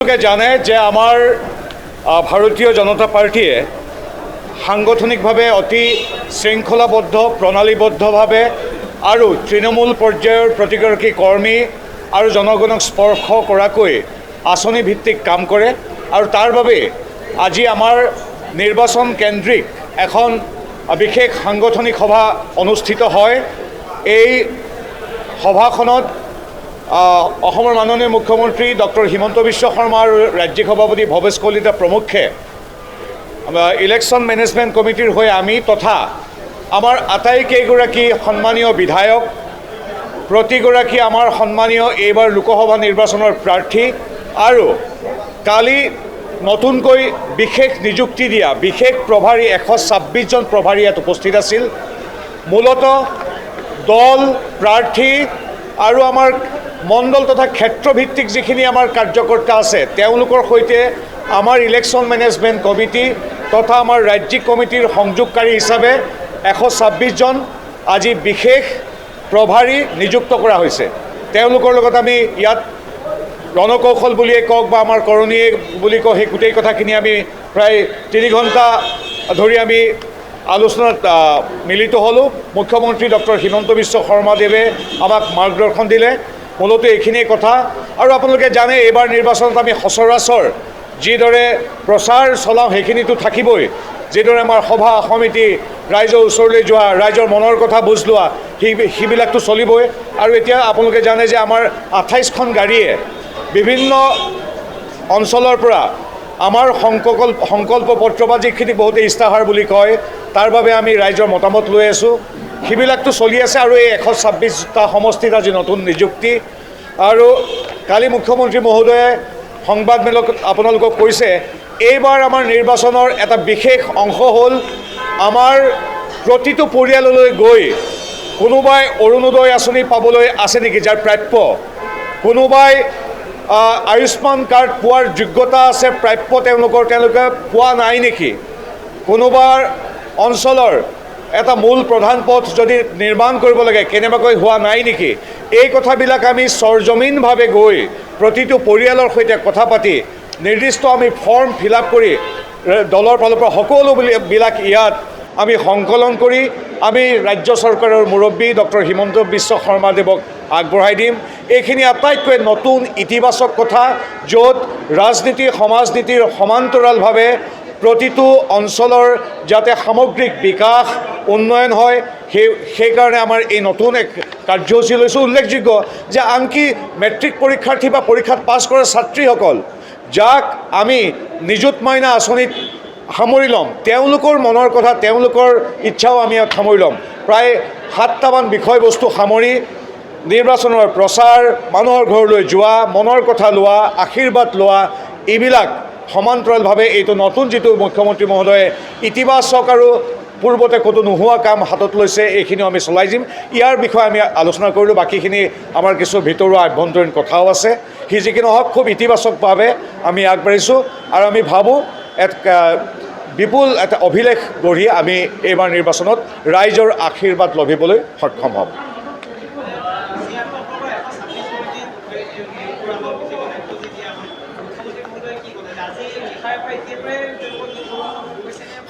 জানে যে আমাৰ ভাৰতীয় জনতা পাৰ্টীয়ে সাংগঠনিকভাৱে অতি শৃংখলাবদ্ধ প্ৰণালীবদ্ধভাৱে আৰু তৃণমূল পৰ্যায়ৰ প্ৰতিগৰাকী কৰ্মী আৰু জনগণক স্পৰ্শ কৰাকৈ আঁচনি ভিত্তিক কাম কৰে আৰু তাৰ বাবে আজি আমাৰ নিৰ্বাচন কেন্দ্ৰিক এখন বিশেষ সাংগঠনিক সভা অনুষ্ঠিত হয়। এই সভাখনত অসমৰ মাননীয় মুখ্যমন্ত্ৰী ডক্টৰ হিমন্ত বিশ্ব শৰ্মা আৰু ৰাজ্যিক সভাপতি ভৱেশ কলিতা প্ৰমুখ্যে ইলেকশ্যন মেনেজমেণ্ট কমিটিৰ হৈ আমি তথা আমাৰ আটাইকেইগৰাকী সন্মানীয় বিধায়ক, প্ৰতিগৰাকী আমাৰ সন্মানীয় এইবাৰ লোকসভা নিৰ্বাচনৰ প্ৰাৰ্থী আৰু কালি নতুনকৈ বিশেষ নিযুক্তি দিয়া বিশেষ প্ৰভাৰী 126জন প্ৰভাৰী ইয়াত উপস্থিত আছিল। মূলতঃ দল, প্ৰাৰ্থী আৰু আমাৰ মণ্ডল তথা ক্ষেত্ৰভিত্তিক যিখিনি আমাৰ কাৰ্যকৰ্তা আছে তেওঁলোকৰ সৈতে আমাৰ ইলেকশ্যন মেনেজমেণ্ট কমিটি তথা আমাৰ ৰাজ্যিক কমিটিৰ সংযোগকাৰী হিচাপে 126জন আজি বিশেষ প্ৰভাৰী নিযুক্ত কৰা হৈছে। তেওঁলোকৰ লগত আমি ইয়াত ৰণকৌশল বুলিয়ে কওক বা আমাৰ কৰণীয়ে বুলি কওক, সেই গোটেই কথাখিনি আমি প্ৰায় 3 ঘণ্টা ধৰি আমি আলোচনাত মিলিত হ'লোঁ। মুখ্যমন্ত্ৰী ডক্টৰ হিমন্ত বিশ্ব শৰ্মাদেৱে আমাক মাৰ্গদৰ্শন দিলে। মূলতঃ এইখিনিয়ে কথা। আৰু আপোনালোকে জানে এইবাৰ নিৰ্বাচনত আমি সচৰাচৰ যিদৰে প্ৰচাৰ চলাওঁ সেইখিনিতো থাকিবই, যিদৰে আমাৰ সভা সমিতি, ৰাইজৰ ওচৰলৈ যোৱা, ৰাইজৰ মনৰ কথা বুজ লোৱা, সেইবিলাকতো চলিবই। আৰু এতিয়া আপোনালোকে জানে যে আমাৰ 28খন গাড়ীয়ে বিভিন্ন অঞ্চলৰ পৰা আমাৰ সংকল্প পত্ৰ বা যিখিনি বহুতে ইস্তাহাৰ বুলি কয় তাৰ বাবে আমি ৰাইজৰ মতামত লৈ আছোঁ, সেইবিলাকতো চলি আছে। আৰু এই 126টা সমষ্টিত আজি নতুন নিযুক্তি। আৰু কালি মুখ্যমন্ত্ৰী মহোদয়ে সংবাদমেলত আপোনালোকক কৈছে এইবাৰ আমাৰ নিৰ্বাচনৰ এটা বিশেষ অংশ হ'ল আমাৰ প্ৰতিটো পৰিয়াললৈ গৈ কোনোবাই অৰুণোদয় আঁচনি পাবলৈ আছে নেকি যাৰ প্ৰাপ্য, কোনোবাই আয়ুষ্মান কাৰ্ড পোৱাৰ যোগ্যতা আছে প্ৰাপ্য তেওঁলোকে পোৱা নাই নেকি, কোনোবাৰ অঞ্চলৰ এটা মূল প্ৰধান পথ যদি নিৰ্মাণ কৰিব লাগে কেনেবাকৈ হোৱা নাই নেকি, এই কথাবিলাক আমি সৰজমিনভাৱে গৈ প্ৰতিটো পৰিয়ালৰ সৈতে কথা পাতি নিৰ্দিষ্ট আমি ফৰ্ম ফিল আপ কৰি দলৰ ফালৰ পৰা সকলোবিলাক ইয়াত আমি সংকলন কৰি আমি ৰাজ্য চৰকাৰৰ মুৰব্বী ডক্টৰ হিমন্ত বিশ্ব শৰ্মাদেৱক আগবঢ়াই দিম। এইখিনি আটাইতকৈ নতুন ইতিবাচক কথা, য'ত ৰাজনীতি সমাজনীতিৰ সমান্তৰালভাৱে প্ৰতিটো অঞ্চলৰ যাতে সামগ্ৰিক বিকাশ উন্নয়ন হয় সেইকাৰণে আমাৰ এই নতুন এক কাৰ্যসূচী লৈছোঁ। উল্লেখযোগ্য যে আনকি মেট্ৰিক পৰীক্ষাৰ্থী বা পৰীক্ষাত পাছ কৰা ছাত্ৰীসকল যাক আমি নিযুত মইনা আঁচনিত সামৰি ল'ম, তেওঁলোকৰ মনৰ কথা তেওঁলোকৰ ইচ্ছাও আমি ইয়াত সামৰি ল'ম। প্ৰায় 7টামান বিষয়বস্তু সামৰি নিৰ্বাচনৰ প্ৰচাৰ, মানুহৰ ঘৰলৈ যোৱা, মনৰ কথা লোৱা, আশীৰ্বাদ লোৱা, এইবিলাক সমান্তৰালভাৱে এইটো নতুন যিটো মুখ্যমন্ত্ৰী মহোদয়ে ইতিবাচক আৰু পূৰ্বতে ক'তো নোহোৱা কাম হাতত লৈছে এইখিনিও আমি চলাই দিম। ইয়াৰ বিষয়ে আমি আলোচনা কৰিলোঁ। বাকীখিনি আমাৰ কিছু ভিতৰুৱা আভ্যন্তৰীণ কথাও আছে। সি যি কি নহওক খুব ইতিবাচকভাৱে আমি আগবাঢ়িছোঁ আৰু আমি ভাবোঁ বিপুল এটা অভিলেখ গঢ়ি আমি এইবাৰ নিৰ্বাচনত ৰাইজৰ আশীৰ্বাদ লভিবলৈ সক্ষম হ'ম।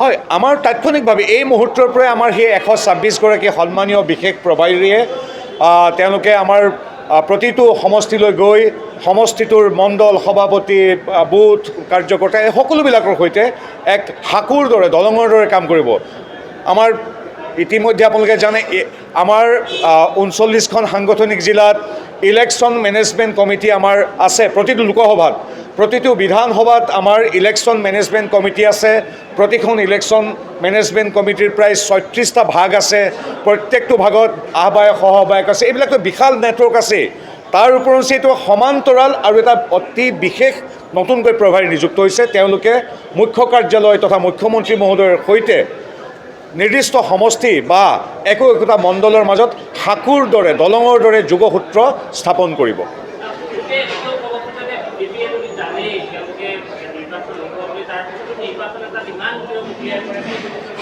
হয়, আমাৰ তাৎক্ষণিকভাৱে এই মুহূৰ্তৰ পৰাই আমাৰ সেই 126গৰাকী সন্মানীয় বিশেষ প্ৰভাৰীয়ে তেওঁলোকে আমাৰ প্ৰতিটো সমষ্টিলৈ গৈ সমষ্টিটোৰ মণ্ডল সভাপতি, বুথ কাৰ্যকৰ্তা এই সকলোবিলাকৰ সৈতে এক সাঁকোৰ দৰে দলঙৰ দৰে কাম কৰিব। আমাৰ ইতিমধ্যে আপোনালোকে জানে আমাৰ 39খন সাংগঠনিক জিলাত ইলেকশ্যন মেনেজমেণ্ট কমিটি আমাৰ আছে। প্ৰতিটো লোকসভাত, প্ৰতিটো বিধানসভাত আমাৰ ইলেকশ্যন মেনেজমেণ্ট কমিটি আছে। প্ৰতিখন ইলেকশ্যন মেনেজমেণ্ট কমিটিৰ প্ৰায় 36টা ভাগ আছে। প্ৰত্যেকটো ভাগত আহ্বায়ক সহ-আহ্বায়ক আছে। এইবিলাকতো বিশাল নেটৱৰ্ক আছে। তাৰ ওপৰঞ্চি এইটো সমান্তৰাল আৰু এটা অতি বিশেষ নতুনকৈ প্ৰভাৰী নিযুক্ত হৈছে। তেওঁলোকে মুখ্য কাৰ্যালয় তথা মুখ্যমন্ত্ৰী মহোদয়ৰ সৈতে নিৰ্দিষ্ট সমষ্টি বা একোটা মণ্ডলৰ মাজত সাঁকোৰ দৰে দলঙৰ দৰে যোগসূত্ৰ স্থাপন কৰিব।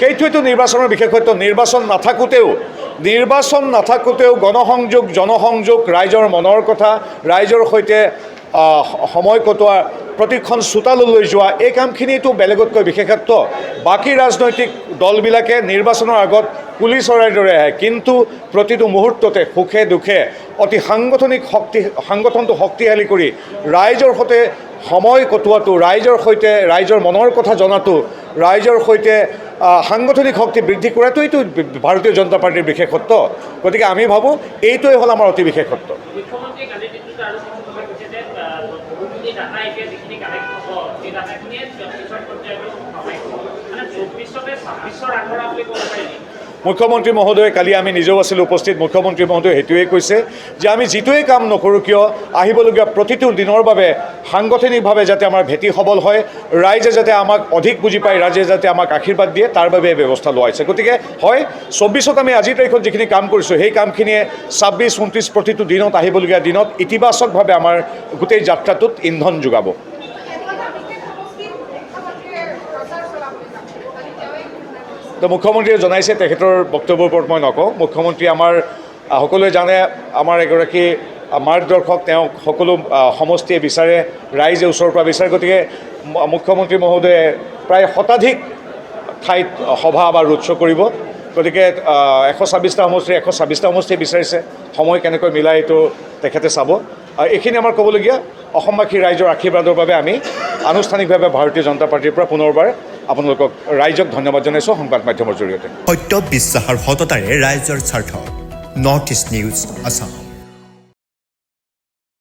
সেইটোৱেতো নিৰ্বাচনৰ বিশেষত্ব। নিৰ্বাচন নাথাকোঁতেও গণসংযোগ, জনসংযোগ, ৰাইজৰ মনৰ কথা, ৰাইজৰ সৈতে সময় কটোৱা প্ৰতিখন চোতাললৈ যোৱা এই কামখিনিতো বেলেগতকৈ বিশেষত্ব বাকী ৰাজনৈতিক দলবিলাকে নিৰ্বাচনৰ আগত কুলি চৰাইৰ দৰে আহে কিন্তু প্ৰতিটো মুহূৰ্ততে সুখে দুখে অতি সাংগঠনটো শক্তিশালী কৰি ৰাইজৰ সৈতে সময় কটোৱাটো ৰাইজৰ মনৰ কথা জনাটো ৰাইজৰ সৈতে সাংগঠনিক শক্তি বৃদ্ধি কৰাটোৱেইতো ভাৰতীয় জনতা পাৰ্টিৰ বিশেষত্ব গতিকে আমি ভাবোঁ এইটোৱে হ'ল আমাৰ অতি বিশেষত্ব মুখ্যমন্ত্ৰী মহোদয়ে কালি আমি নিজেও আছিলোঁ উপস্থিত মুখ্যমন্ত্ৰী মহোদয়ে সেইটোৱে কৈছে যে আমি যিটোৱেই কাম নকৰোঁ কিয় আহিবলগীয়া প্ৰতিটো দিনৰ বাবে সাংগঠনিকভাৱে যাতে আমাৰ ভেটি সবল হয় ৰাইজে যাতে আমাক অধিক বুজি পায় ৰাইজে যাতে আমাক আশীৰ্বাদ দিয়ে তাৰ বাবে ব্যৱস্থা লোৱা হৈছে গতিকে হয় ২৪ত আমি আজিৰ তাৰিখত যিখিনি কাম কৰিছোঁ সেই কামখিনিয়ে ২৬, ২৯ প্ৰতিটো দিনত আহিবলগীয়া দিনত ইতিবাচকভাৱে আমাৰ গোটেই যাত্ৰাটোত ইন্ধন যোগাব তো মুখ্যমন্ত্ৰীয়ে জনাইছে তেখেতৰ বক্তব্যৰ ওপৰত মই নকওঁ মুখ্যমন্ত্ৰী আমাৰ সকলোৱে জানে আমাৰ এগৰাকী মাৰ্গদৰ্শক তেওঁক সকলো সমষ্টিয়ে বিচাৰে ৰাইজে ওচৰৰ পৰা বিচাৰে গতিকে মুখ্যমন্ত্ৰী মহোদয়ে প্ৰায় শতাধিক ঠাইত সভা বা ৰোড শ্ব' কৰিব গতিকে ১২৬টা সমষ্টিৰ ১২৬টা সমষ্টিয়ে বিচাৰিছে সময় কেনেকৈ মিলাই এইটো তেখেতে চাব এইখিনি আমাৰ ক'বলগীয়া অসমবাসী ৰাইজৰ আশীৰ্বাদৰ বাবে আমি আনুষ্ঠানিকভাৱে ভাৰতীয় জনতা পাৰ্টিৰ পৰা পুনৰবাৰ আপোনালোকক ৰাইজক ধন্যবাদ জনাইছোঁ সংবাদ মাধ্যমৰ জৰিয়তে সত্য বিশ্বাসৰ সততাৰে ৰাইজৰ স্বাৰ্থ নৰ্থ ইষ্ট নিউজ আছাম